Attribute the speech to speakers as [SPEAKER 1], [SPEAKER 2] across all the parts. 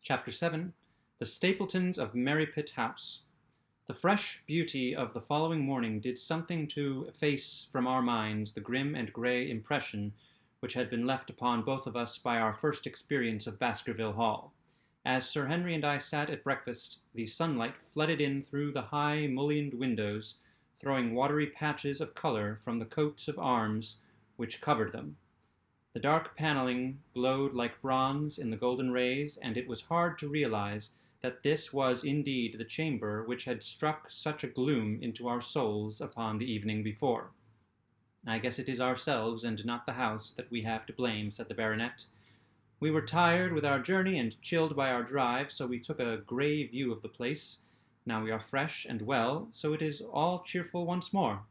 [SPEAKER 1] Chapter 7 The Stapletons of Merripit House. The fresh beauty of the following morning did something to efface from our minds the grim and grey impression which had been left upon both of us by our first experience of Baskerville Hall. As Sir Henry and I sat at breakfast, the sunlight flooded in through the high mullioned windows, throwing watery patches of colour from the coats of arms which covered them. The dark panelling glowed like bronze in the golden rays, and it was hard to realize that this was indeed the chamber which had struck such a gloom into our souls upon the evening before. "I guess it is ourselves and not the house that we have to blame," said the baronet. "We were tired with our journey and chilled by our drive, so we took a grey view of the place. Now we are fresh and well, so it is all cheerful once more."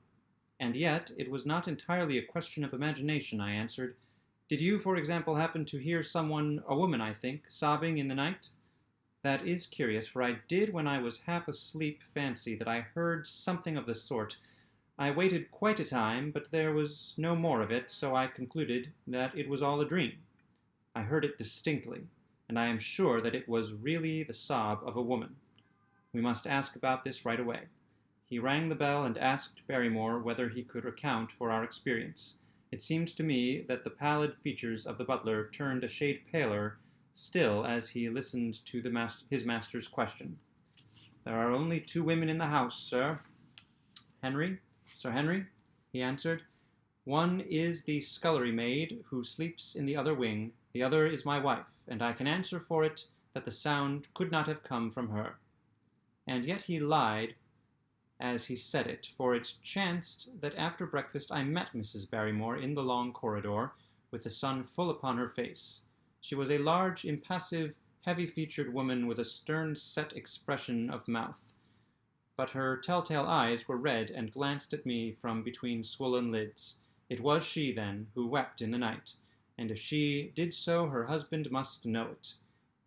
[SPEAKER 1] "And yet it was not entirely a question of imagination," I answered. "Did you, for example, happen to hear someone, a woman, I think, sobbing in the night?" "That is curious, for I did, when I was half asleep, fancy that I heard something of the sort. I waited quite a time, but there was no more of it, so I concluded that it was all a dream. I heard it distinctly, and I am sure that it was really the sob of a woman. We must ask about this right away." He rang the bell and asked Barrymore whether he could account for our experience. It seemed to me that the pallid features of the butler turned a shade paler still as he listened to his master's question. "There are only 2 women in the house, Sir Henry," he answered. "One is the scullery maid, who sleeps in the other wing. The other is my wife, and I can answer for it that the sound could not have come from her." And yet he lied as he said it, for it chanced that after breakfast I met Mrs. Barrymore in the long corridor, with the sun full upon her face. She was a large, impassive, heavy-featured woman with a stern-set expression of mouth, but her telltale eyes were red and glanced at me from between swollen lids. It was she, then, who wept in the night, and if she did so her husband must know it.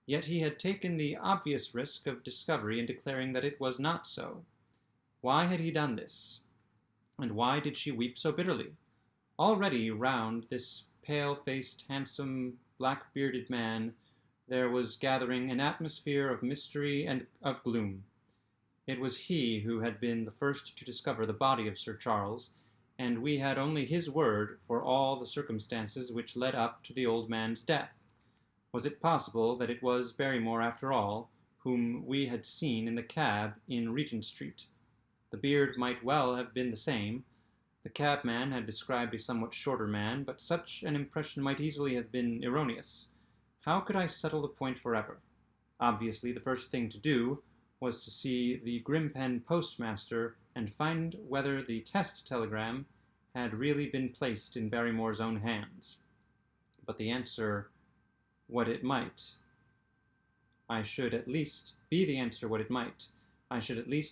[SPEAKER 1] Yet he had taken the obvious risk of discovery in declaring that it was not so. Why had he done this? And why did she weep so bitterly? Already round this pale-faced, handsome, black-bearded man there was gathering an atmosphere of mystery and of gloom. It was he who had been the first to discover the body of Sir Charles, and we had only his word for all the circumstances which led up to the old man's death. Was it possible that it was Barrymore, after all, whom we had seen in the cab in Regent Street? The beard might well have been the same. The cabman had described a somewhat shorter man, but such an impression might easily have been erroneous. How could I settle the point forever? Obviously, the first thing to do was to see the Grimpen postmaster and find whether the test telegram had really been placed in Barrymore's own hands. But the answer, what it might, I should at least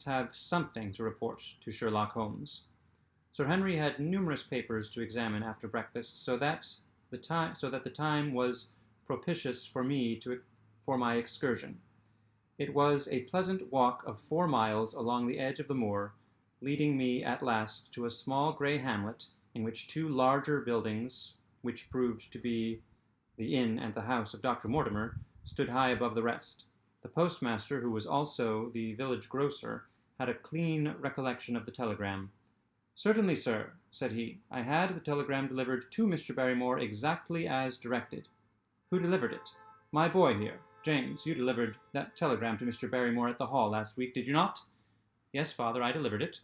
[SPEAKER 1] have something to report to Sherlock Holmes. Sir Henry had numerous papers to examine after breakfast, so that the time was propitious for my excursion. It was a pleasant walk of 4 miles along the edge of the moor, leading me at last to a small grey hamlet in which 2 larger buildings, which proved to be the inn and the house of Dr. Mortimer, stood high above the rest. The postmaster, who was also the village grocer, had a clean recollection of the telegram. "Certainly, sir," said he. "I had the telegram delivered to Mr. Barrymore exactly as directed." "Who delivered it?" "My boy here. James, you delivered that telegram to Mr. Barrymore at the Hall last week, did you not?" "Yes, father, I delivered it."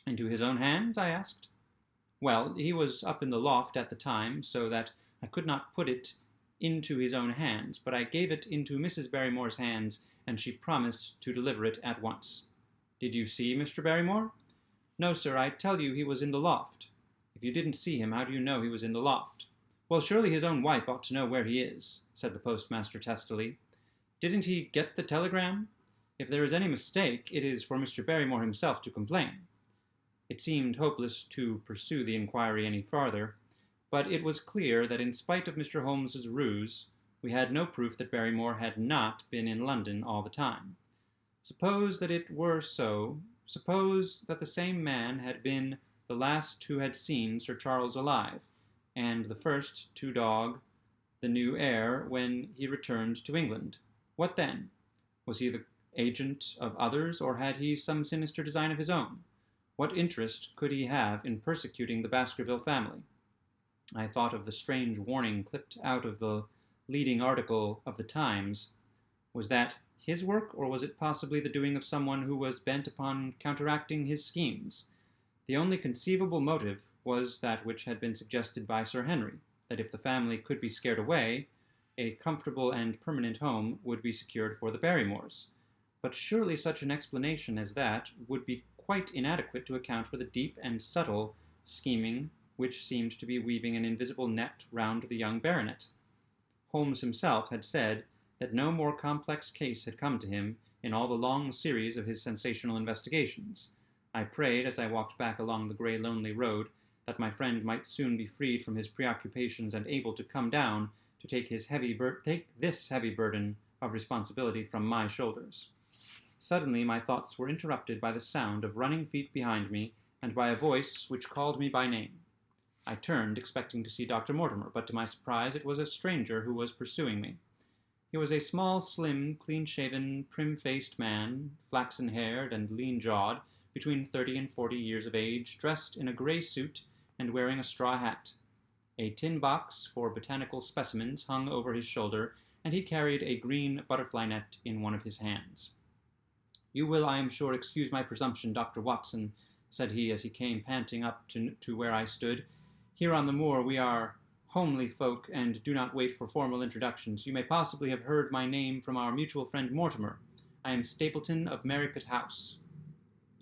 [SPEAKER 1] "Into his own hands?" I asked. "Well, he was up in the loft at the time, so that I could not put it into his own hands, but I gave it into Mrs. Barrymore's hands, and she promised to deliver it at once." "Did you see Mr. Barrymore?" "No, sir, I tell you he was in the loft." "If you didn't see him, how do you know he was in the loft?" "Well, surely his own wife ought to know where he is," said the postmaster testily. "Didn't he get the telegram? If there is any mistake, it is for Mr. Barrymore himself to complain." It seemed hopeless to pursue the inquiry any farther, but it was clear that in spite of Mr. Holmes's ruse, we had no proof that Barrymore had not been in London all the time. Suppose that it were so. Suppose that the same man had been the last who had seen Sir Charles alive, and the first to dog the new heir when he returned to England. What then? Was he the agent of others, or had he some sinister design of his own? What interest could he have in persecuting the Baskerville family? I thought of the strange warning clipped out of the leading article of the Times. Was that his work, or was it possibly the doing of someone who was bent upon counteracting his schemes? The only conceivable motive was that which had been suggested by Sir Henry, that if the family could be scared away, a comfortable and permanent home would be secured for the Barrymores. But surely such an explanation as that would be quite inadequate to account for the deep and subtle scheming which seemed to be weaving an invisible net round the young baronet. Holmes himself had said that no more complex case had come to him in all the long series of his sensational investigations. I prayed, as I walked back along the grey, lonely road, that my friend might soon be freed from his preoccupations and able to come down to take this heavy burden of responsibility from my shoulders. Suddenly my thoughts were interrupted by the sound of running feet behind me and by a voice which called me by name. I turned, expecting to see Dr. Mortimer, but to my surprise it was a stranger who was pursuing me. He was a small, slim, clean-shaven, prim-faced man, flaxen-haired and lean-jawed, between 30 and 40 years of age, dressed in a grey suit and wearing a straw hat. A tin box for botanical specimens hung over his shoulder, and he carried a green butterfly net in one of his hands. "You will, I am sure, excuse my presumption, Dr. Watson," said he as he came panting up to where I stood. "Here on the moor we are homely folk and do not wait for formal introductions. You may possibly have heard my name from our mutual friend Mortimer. I am Stapleton of Merripit House."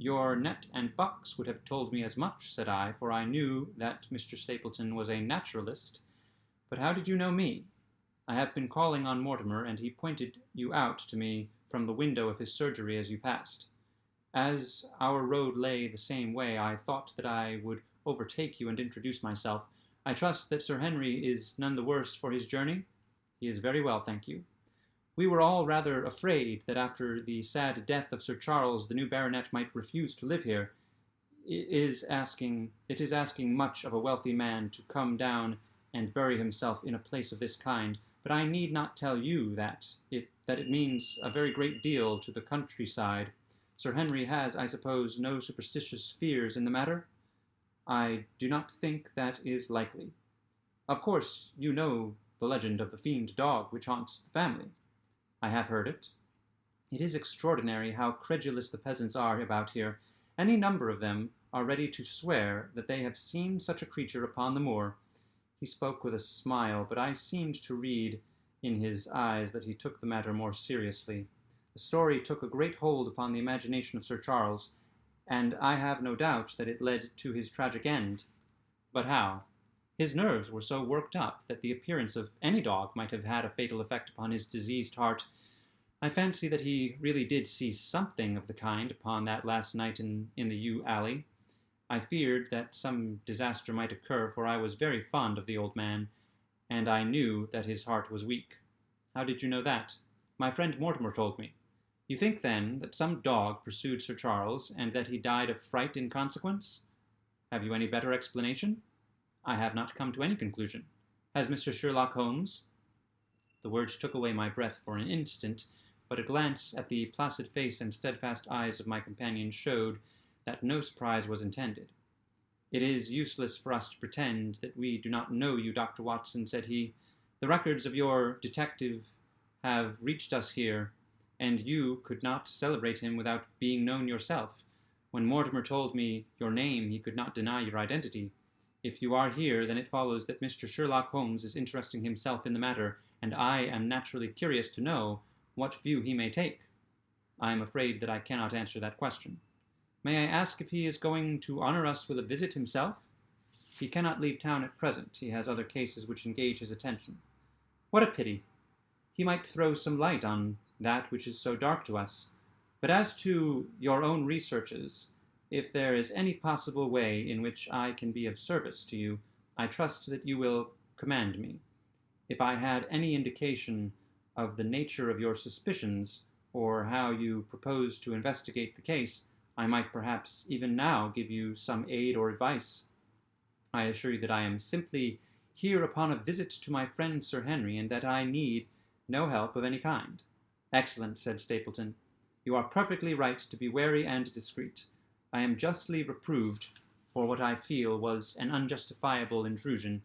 [SPEAKER 1] "Your net and box would have told me as much," said I, for I knew that Mr. Stapleton was a naturalist. "But how did you know me?" "I have been calling on Mortimer, and he pointed you out to me from the window of his surgery as you passed. As our road lay the same way, I thought that I would overtake you and introduce myself. I trust that Sir Henry is none the worse for his journey?" "He is very well, thank you." "We were all rather afraid that after the sad death of Sir Charles, the new baronet might refuse to live here. It is asking much of a wealthy man to come down and bury himself in a place of this kind, but I need not tell you that it means a very great deal to the countryside. Sir Henry has, I suppose, no superstitious fears in the matter?" "I do not think that is likely." "Of course you know the legend of the fiend dog which haunts the family?" "I have heard it." "It is extraordinary how credulous the peasants are about here. Any number of them are ready to swear that they have seen such a creature upon the moor." He spoke with a smile, but I seemed to read in his eyes that he took the matter more seriously. The story took a great hold upon the imagination of Sir Charles, and I have no doubt that it led to his tragic end. "But how?" "His nerves were so worked up that the appearance of any dog might have had a fatal effect upon his diseased heart. I fancy that he really did see something of the kind upon that last night in the yew alley. I feared that some disaster might occur, for I was very fond of the old man, and I knew that his heart was weak." "How did you know that?" "My friend Mortimer told me." "You think, then, that some dog pursued Sir Charles, and that he died of fright in consequence?" "Have you any better explanation?" "I have not come to any conclusion." "Has Mr. Sherlock Holmes—" The words took away my breath for an instant, but a glance at the placid face and steadfast eyes of my companion showed that no surprise was intended. "It is useless for us to pretend that we do not know you, Dr. Watson," said he. "The records of your detective have reached us here, and you could not celebrate him without being known yourself. When Mortimer told me your name, he could not deny your identity. If you are here, then it follows that Mr. Sherlock Holmes is interesting himself in the matter, and I am naturally curious to know what view he may take." "I am afraid that I cannot answer that question." "May I ask if he is going to honor us with a visit himself?" "He cannot leave town at present. He has other cases which engage his attention." "What a pity! He might throw some light on that which is so dark to us. But as to your own researches, if there is any possible way in which I can be of service to you, I trust that you will command me. If I had any indication of the nature of your suspicions, or how you propose to investigate the case, I might perhaps even now give you some aid or advice. I assure you that I am simply here upon a visit to my friend Sir Henry, and that I need no help of any kind." Excellent, said Stapleton. You are perfectly right to be wary and discreet. I am justly reproved for what I feel was an unjustifiable intrusion,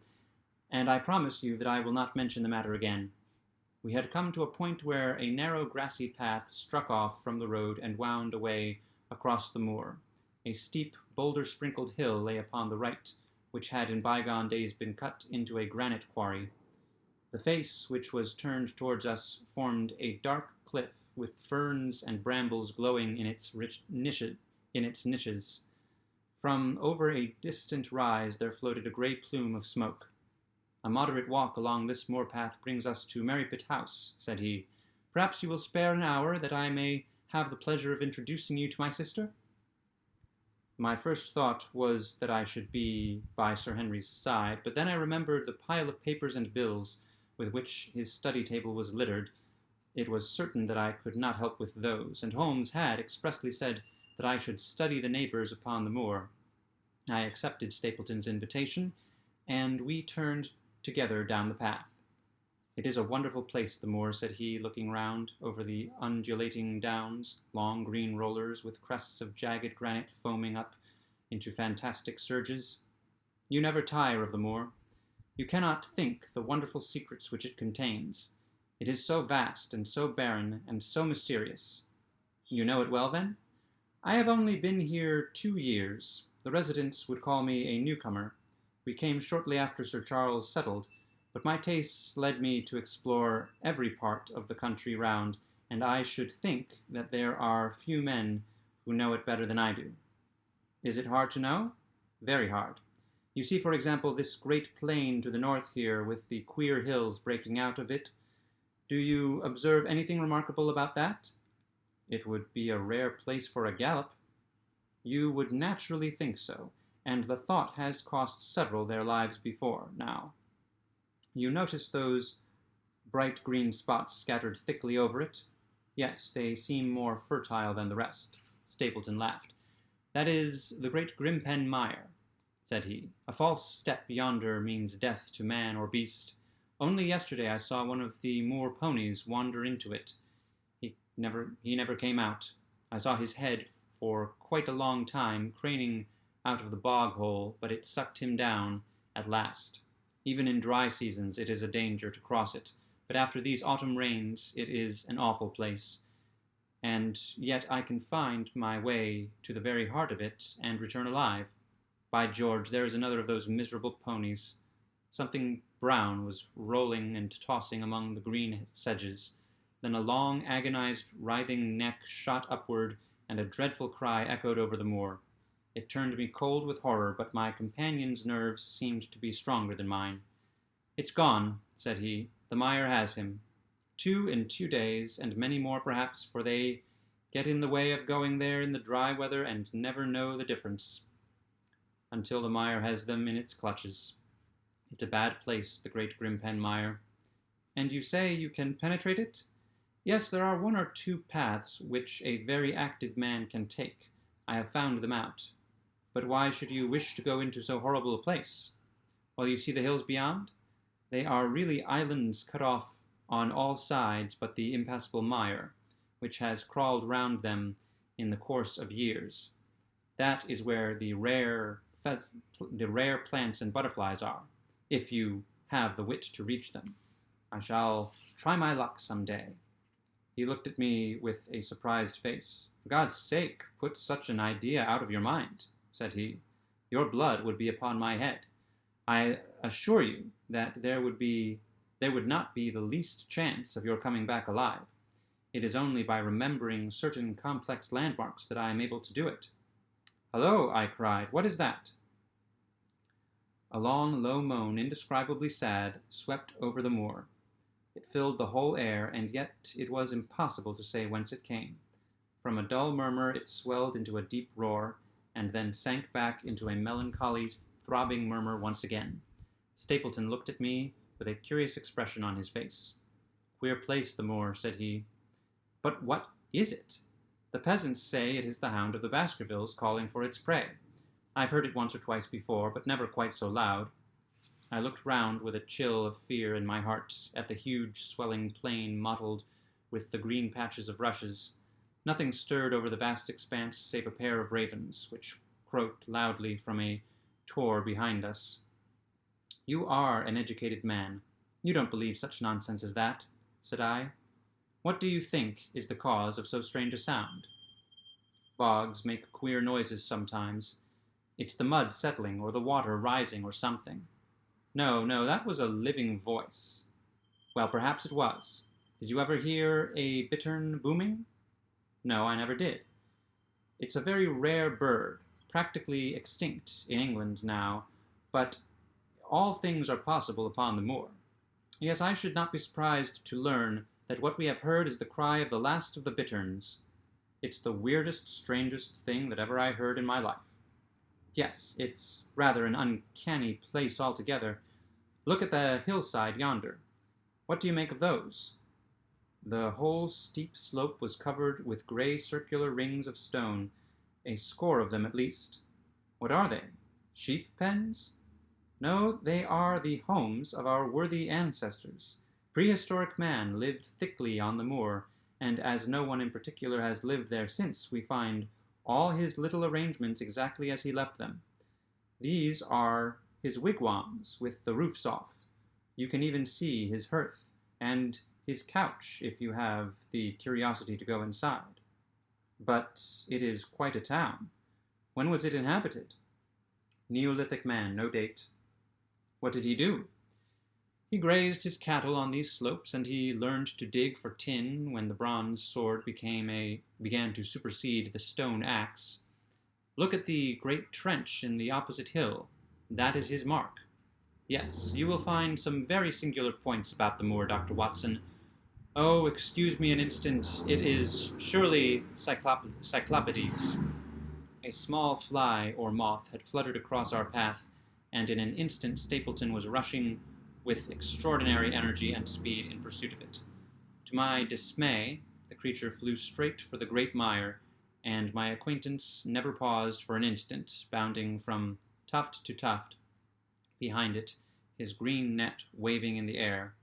[SPEAKER 1] and I promise you that I will not mention the matter again. We had come to a point where a narrow grassy path struck off from the road and wound away across the moor. A steep, boulder-sprinkled hill lay upon the right, which had in bygone days been cut into a granite quarry. The face, which was turned towards us, formed a dark cliff with ferns and brambles glowing in its niches. From over a distant rise there floated a grey plume of smoke. A moderate walk along this moor path brings us to Merripit House, said he. Perhaps you will spare an hour that I may have the pleasure of introducing you to my sister? My first thought was that I should be by Sir Henry's side, but then I remembered the pile of papers and bills with which his study table was littered. It was certain that I could not help with those, and Holmes had expressly said that I should study the neighbours upon the moor. I accepted Stapleton's invitation, and we turned together down the path. It is a wonderful place, the moor, said he, looking round over the undulating downs, long green rollers with crests of jagged granite foaming up into fantastic surges. You never tire of the moor. You cannot think the wonderful secrets which it contains. It is so vast and so barren and so mysterious. You know it well, then? I have only been here 2 years. The residents would call me a newcomer. We came shortly after Sir Charles settled, but my tastes led me to explore every part of the country round, and I should think that there are few men who know it better than I do. Is it hard to know? Very hard. You see, for example, this great plain to the north here, with the queer hills breaking out of it. Do you observe anything remarkable about that? It would be a rare place for a gallop. You would naturally think so, and the thought has cost several their lives before now. You notice those bright green spots scattered thickly over it? Yes, they seem more fertile than the rest. Stapleton laughed. That is the great Grimpen Mire, said he. A false step yonder means death to man or beast. Only yesterday I saw one of the moor ponies wander into it. He never came out. I saw his head for quite a long time craning out of the bog hole, but it sucked him down at last. Even in dry seasons it is a danger to cross it, but after these autumn rains it is an awful place. And yet I can find my way to the very heart of it and return alive. By George, there is another of those miserable ponies. Something brown was rolling and tossing among the green sedges. Then a long, agonized, writhing neck shot upward, and a dreadful cry echoed over the moor. It turned me cold with horror, but my companion's nerves seemed to be stronger than mine. It's gone, said he. The mire has him. 2 in 2 days, and many more perhaps, for they get in the way of going there in the dry weather and never know the difference until the mire has them in its clutches. It's a bad place, the great Grimpen Mire. And you say you can penetrate it? Yes, there are 1 or 2 paths which a very active man can take. I have found them out. But why should you wish to go into so horrible a place? Well, you see the hills beyond? They are really islands cut off on all sides but the impassable mire, which has crawled round them in the course of years. That is where the rare plants and butterflies are, if you have the wit to reach them. I shall try my luck some day. He looked at me with a surprised face. For God's sake, put such an idea out of your mind, said he. Your blood would be upon my head. I assure you that there would not be the least chance of your coming back alive. It is only by remembering certain complex landmarks that I am able to do it. Hello, I cried. What is that? A long, low moan, indescribably sad, swept over the moor. It filled the whole air, and yet it was impossible to say whence it came. From a dull murmur it swelled into a deep roar, and then sank back into a melancholy, throbbing murmur once again. Stapleton looked at me with a curious expression on his face. Queer place, the moor, said he. But what is it? The peasants say it is the hound of the Baskervilles calling for its prey. I've heard it once or twice before, but never quite so loud. I looked round with a chill of fear in my heart at the huge swelling plain mottled with the green patches of rushes. Nothing stirred over the vast expanse save a pair of ravens, which croaked loudly from a tor behind us. "You are an educated man. You don't believe such nonsense as that," said I. "What do you think is the cause of so strange a sound?" "Bogs make queer noises sometimes. It's the mud settling, or the water rising, or something." No, that was a living voice." "Well, perhaps it was. Did you ever hear a bittern booming?" "No, I never did." "It's a very rare bird, practically extinct in England now, but all things are possible upon the moor. Yes, I should not be surprised to learn that what we have heard is the cry of the last of the bitterns. It's the weirdest, strangest thing that ever I heard in my life. Yes, it's rather an uncanny place altogether. Look at the hillside yonder. What do you make of those?" The whole steep slope was covered with gray circular rings of stone, a score of them at least. "What are they? Sheep pens?" "No, they are the homes of our worthy ancestors. Prehistoric man lived thickly on the moor, and as no one in particular has lived there since, we find all his little arrangements exactly as he left them. These are his wigwams with the roofs off. You can even see his hearth, and his couch if you have the curiosity to go inside. But it is quite a town. When was it inhabited?" "Neolithic man, no date." "What did he do?" "He grazed his cattle on these slopes, and he learned to dig for tin when the bronze sword began to supersede the stone axe. Look at the great trench in the opposite hill. That is his mark. Yes, you will find some very singular points about the moor, Dr. Watson. Oh, excuse me an instant. It is surely Cyclopides." A small fly or moth had fluttered across our path, and in an instant Stapleton was rushing with extraordinary energy and speed in pursuit of it. To my dismay, the creature flew straight for the great mire, and my acquaintance never paused for an instant, bounding from tuft to tuft behind it, his green net waving in the air.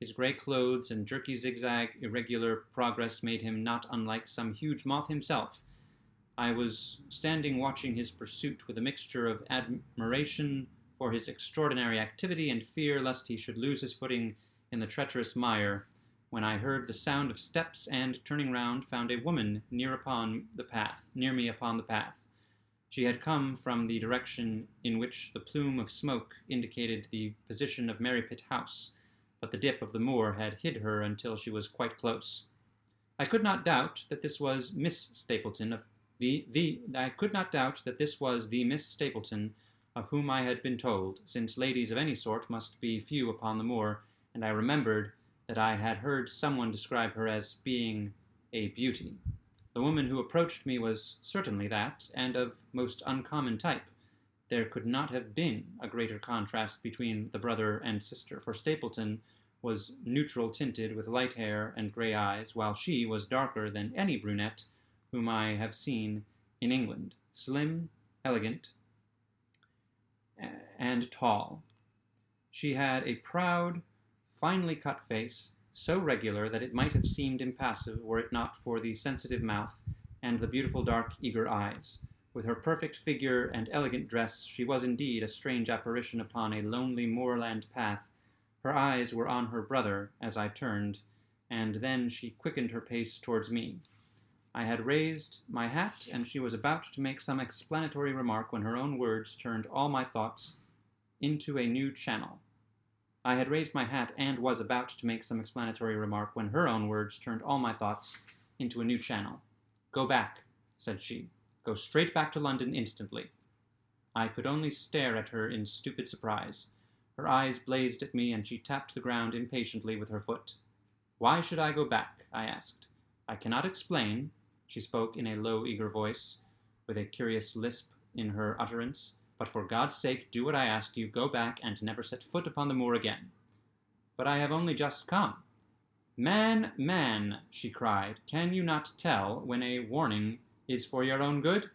[SPEAKER 1] His gray clothes and jerky zigzag irregular progress made him not unlike some huge moth himself. I was standing watching his pursuit with a mixture of admiration for his extraordinary activity and fear lest he should lose his footing in the treacherous mire, when I heard the sound of steps and, turning round, found a woman near me upon the path. She had come from the direction in which the plume of smoke indicated the position of Merripit House, but the dip of the moor had hid her until she was quite close. I could not doubt that this was Miss Stapleton I could not doubt that this was the Miss Stapleton of whom I had been told, since ladies of any sort must be few upon the moor, and I remembered that I had heard someone describe her as being a beauty. The woman who approached me was certainly that, and of most uncommon type. There could not have been a greater contrast between the brother and sister, for Stapleton was neutral tinted with light hair and gray eyes, while she was darker than any brunette whom I have seen in England, slim, elegant, and tall. She had a proud, finely cut face, so regular that it might have seemed impassive were it not for the sensitive mouth and the beautiful dark eager eyes. With her perfect figure and elegant dress, she was indeed a strange apparition upon a lonely moorland path. Her eyes were on her brother as I turned, and then she quickened her pace towards me. I had raised my hat, and she was about to make some explanatory remark when her own words turned all my thoughts into a new channel. I had raised my hat and was about to make some explanatory remark when her own words turned all my thoughts into a new channel. "Go back," said she. "Go straight back to London instantly." I could only stare at her in stupid surprise. Her eyes blazed at me, and she tapped the ground impatiently with her foot. "Why should I go back?" I asked. "I cannot explain." She spoke in a low, eager voice, with a curious lisp in her utterance. "But for God's sake, do what I ask you. Go back and never set foot upon the moor again." "But I have only just come." Man, she cried, "can you not tell when a warning is for your own good?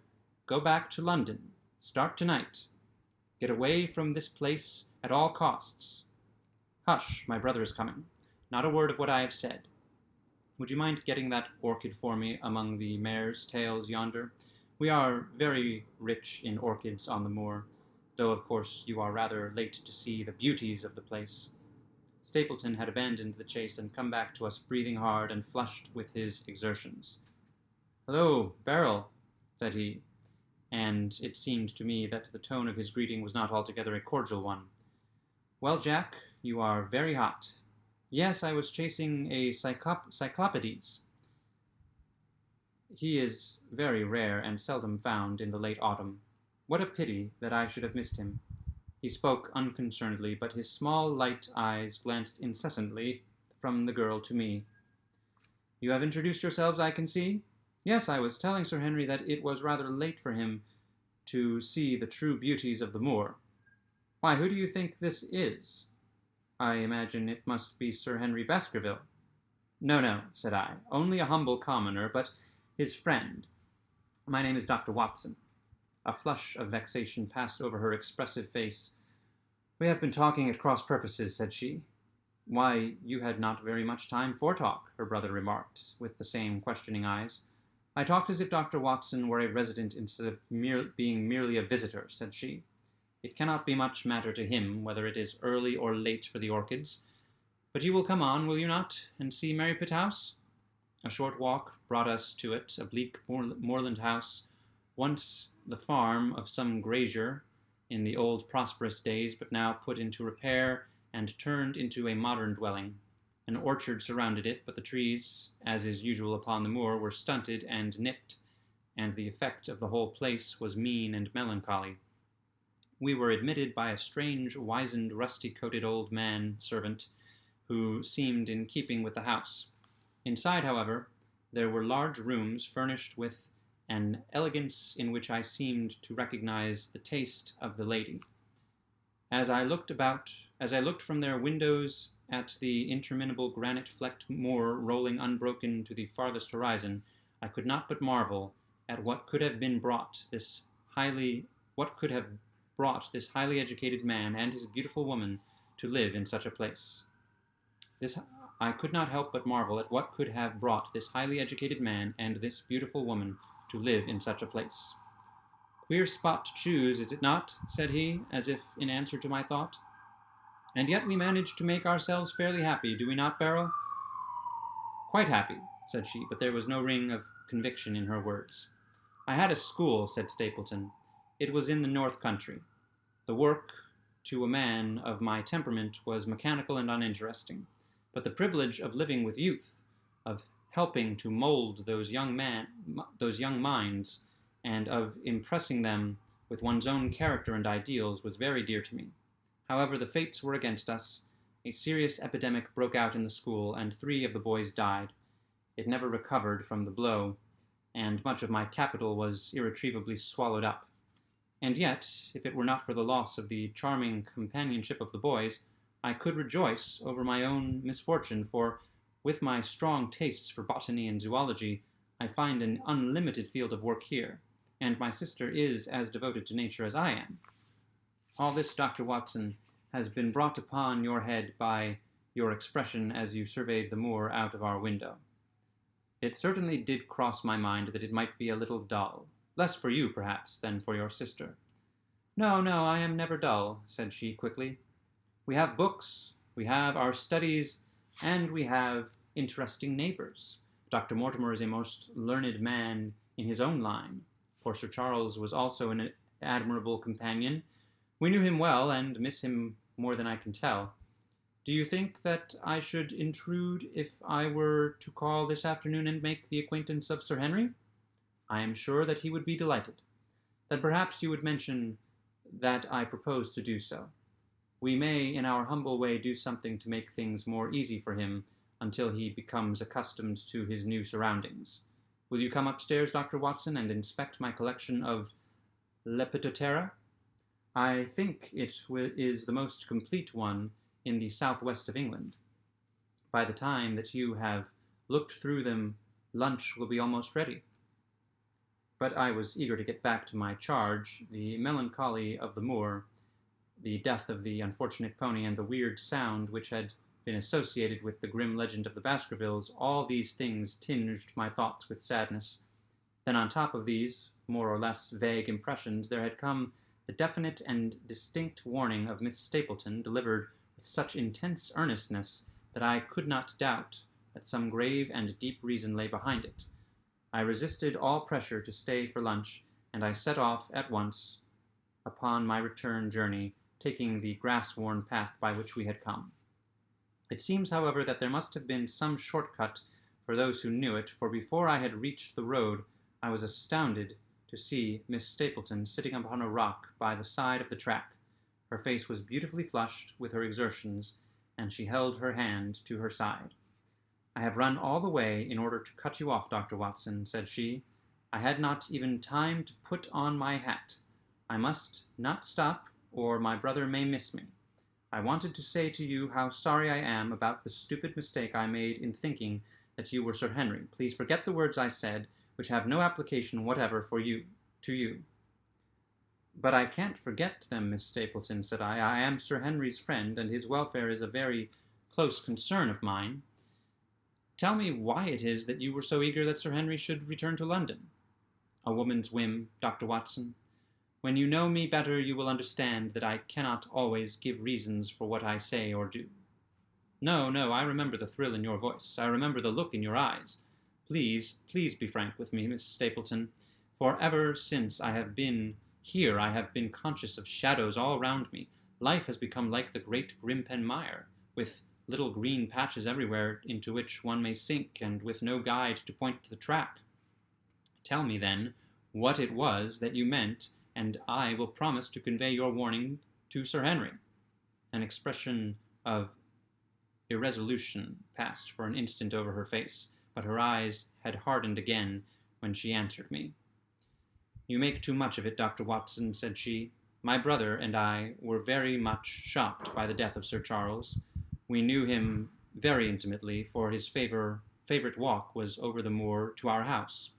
[SPEAKER 1] Go back to London. Start tonight. Get away from this place at all costs." "Hush, my brother is coming. Not a word of what I have said." Would you mind getting that orchid for me among the mare's tails yonder? We are very rich in orchids on the moor, though of course you are rather late to see the beauties of the place." Stapleton had abandoned the chase and come back to us breathing hard and flushed with his exertions. "Hello, Beryl," said he, and it seemed to me that the tone of his greeting was not altogether a cordial one. "Well, Jack, you are very hot." "Yes, I was chasing a cyclopides. He is very rare and seldom found in the late autumn. What a pity that I should have missed him." He spoke unconcernedly, but his small, light eyes glanced incessantly from the girl to me. "You have introduced yourselves, I can see?" "Yes, I was telling Sir Henry that it was rather late for him to see the true beauties of the moor." "Why, who do you think this is?" "I imagine it must be Sir Henry Baskerville." "No, no," said I, "only a humble commoner, but his friend. My name is Dr. Watson." A flush of vexation passed over her expressive face. "We have been talking at cross purposes," said she. "Why, you had not very much time for talk," her brother remarked, with the same questioning eyes. "I talked as if Dr. Watson were a resident instead of being merely a visitor," said she. "It cannot be much matter to him whether it is early or late for the orchids. But you will come on, will you not, and see Merripit House?" A short walk brought us to it, a bleak moorland house, once the farm of some grazier in the old prosperous days, but now put into repair and turned into a modern dwelling. An orchard surrounded it, but the trees, as is usual upon the moor, were stunted and nipped, and the effect of the whole place was mean and melancholy. We were admitted by a strange, wizened, rusty-coated old man-servant, who seemed in keeping with the house. Inside, however, there were large rooms furnished with an elegance in which I seemed to recognize the taste of the lady. As I looked from their windows at the interminable granite-flecked moor rolling unbroken to the farthest horizon, I could not but marvel at what could have brought this highly educated man and his beautiful woman to live in such a place. I could not help but marvel at what could have brought this highly educated man and this beautiful woman to live in such a place. "Queer spot to choose, is it not?" said he, as if in answer to my thought. "And yet we manage to make ourselves fairly happy, do we not, Beryl?" "Quite happy," said she, but there was no ring of conviction in her words. "I had a school," said Stapleton. "It was in the North Country. The work, to a man of my temperament, was mechanical and uninteresting. But the privilege of living with youth, of helping to mold those young minds, and of impressing them with one's own character and ideals, was very dear to me. However, the fates were against us. A serious epidemic broke out in the school, and 3 of the boys died. It never recovered from the blow, and much of my capital was irretrievably swallowed up. And yet, if it were not for the loss of the charming companionship of the boys, I could rejoice over my own misfortune, for, with my strong tastes for botany and zoology, I find an unlimited field of work here, and my sister is as devoted to nature as I am. All this, Dr. Watson, has been brought upon your head by your expression as you surveyed the moor out of our window. It certainly did cross my mind that it might be a little dull, less for you, perhaps, than for your sister." "No, no, I am never dull," said she quickly. "We have books, we have our studies, and we have interesting neighbors. Dr. Mortimer is a most learned man in his own line. Poor Sir Charles was also an admirable companion. We knew him well, and miss him more than I can tell. Do you think that I should intrude if I were to call this afternoon and make the acquaintance of Sir Henry?" "I am sure that he would be delighted." "Then perhaps you would mention that I propose to do so. We may, in our humble way, do something to make things more easy for him until he becomes accustomed to his new surroundings. Will you come upstairs, Dr. Watson, and inspect my collection of Lepidoptera? I think it is the most complete one in the southwest of England. By the time that you have looked through them, lunch will be almost ready." But I was eager to get back to my charge. The melancholy of the moor, the death of the unfortunate pony, and the weird sound which had been associated with the grim legend of the Baskervilles, all these things tinged my thoughts with sadness. Then on top of these, more or less vague impressions, there had come the definite and distinct warning of Miss Stapleton, delivered with such intense earnestness that I could not doubt that some grave and deep reason lay behind it. I resisted all pressure to stay for lunch, and I set off at once upon my return journey, taking the grass-worn path by which we had come. It seems, however, that there must have been some shortcut for those who knew it, for before I had reached the road, I was astounded to see Miss Stapleton sitting upon a rock by the side of the track. Her face was beautifully flushed with her exertions, and she held her hand to her side. "I have run all the way in order to cut you off, Dr. Watson," said she. "I had not even time to put on my hat. I must not stop, or my brother may miss me. I wanted to say to you how sorry I am about the stupid mistake I made in thinking that you were Sir Henry. Please forget the words I said, which have no application whatever to you." "But I can't forget them, Miss Stapleton," said I. "I am Sir Henry's friend, and his welfare is a very close concern of mine. Tell me why it is that you were so eager that Sir Henry should return to London." "A woman's whim, Dr. Watson. When you know me better, you will understand that I cannot always give reasons for what I say or do." No, I remember the thrill in your voice. I remember the look in your eyes. Please be frank with me, Miss Stapleton. For ever since I have been here, I have been conscious of shadows all round me. Life has become like the great Grimpen Mire, with little green patches everywhere into which one may sink, and with no guide to point to the track. Tell me, then, what it was that you meant, and I will promise to convey your warning to Sir Henry." An expression of irresolution passed for an instant over her face, but her eyes had hardened again when she answered me. "You make too much of it, Dr. Watson," said she. "My brother and I were very much shocked by the death of Sir Charles. We knew him very intimately, for his favorite walk was over the moor to our house.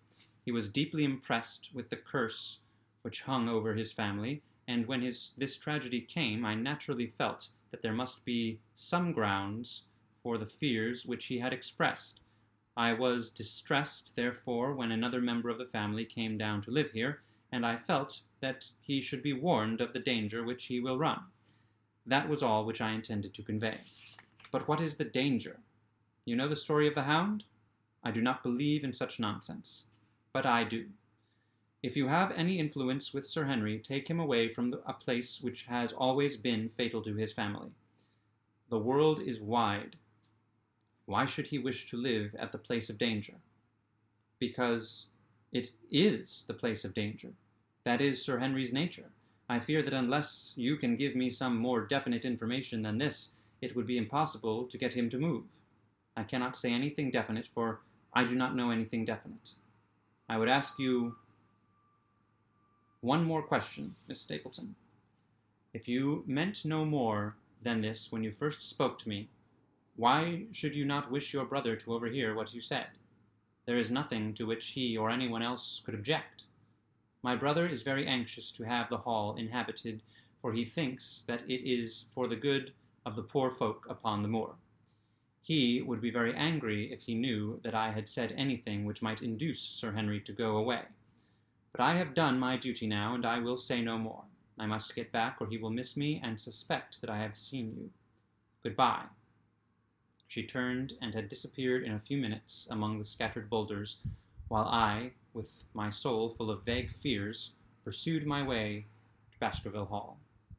[SPEAKER 1] He was deeply impressed with the curse which hung over his family, and when this tragedy came, I naturally felt that there must be some grounds for the fears which he had expressed. I was distressed, therefore, when another member of the family came down to live here, and I felt that he should be warned of the danger which he will run. That was all which I intended to convey." "But what is the danger? You know the story of the Hound?" "I do not believe in such nonsense." "But I do. If you have any influence with Sir Henry, take him away from a place which has always been fatal to his family. The world is wide. Why should he wish to live at the place of danger?" "Because it is the place of danger. That is Sir Henry's nature. I fear that unless you can give me some more definite information than this, it would be impossible to get him to move. I cannot say anything definite, for I do not know anything definite. I would ask you one more question, Miss Stapleton. If you meant no more than this when you first spoke to me, why should you not wish your brother to overhear what you said? There is nothing to which he or anyone else could object. My brother is very anxious to have the hall inhabited, for he thinks that it is for the good of the poor folk upon the moor. He would be very angry if he knew that I had said anything which might induce Sir Henry to go away. But I have done my duty now, and I will say no more. I must get back, or he will miss me and suspect that I have seen you. Goodbye." She turned and had disappeared in a few minutes among the scattered boulders, while I, with my soul full of vague fears, pursued my way to Baskerville Hall.